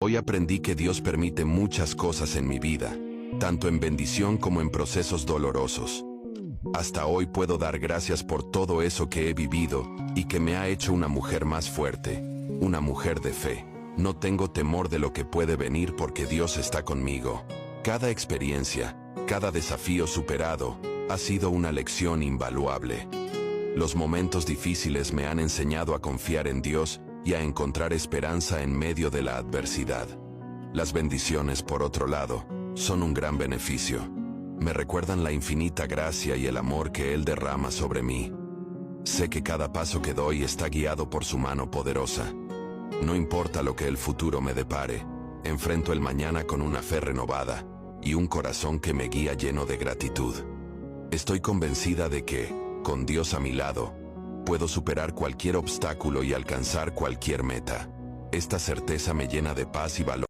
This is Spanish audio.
Hoy aprendí que Dios permite muchas cosas en mi vida, tanto en bendición como en procesos dolorosos. Hasta hoy puedo dar gracias por todo eso que he vivido y que me ha hecho una mujer más fuerte, una mujer de fe. No tengo temor de lo que puede venir porque Dios está conmigo. Cada experiencia, cada desafío superado, ha sido una lección invaluable. Los momentos difíciles me han enseñado a confiar en Dios y a encontrar esperanza en medio de la adversidad. Las bendiciones, por otro lado, son un gran beneficio. Me recuerdan la infinita gracia y el amor que Él derrama sobre mí. Sé que cada paso que doy está guiado por su mano poderosa. No importa lo que el futuro me depare, enfrento el mañana con una fe renovada y un corazón que me guía lleno de gratitud. Estoy convencida de que, con Dios a mi lado, puedo superar cualquier obstáculo y alcanzar cualquier meta. Esta certeza me llena de paz y valor.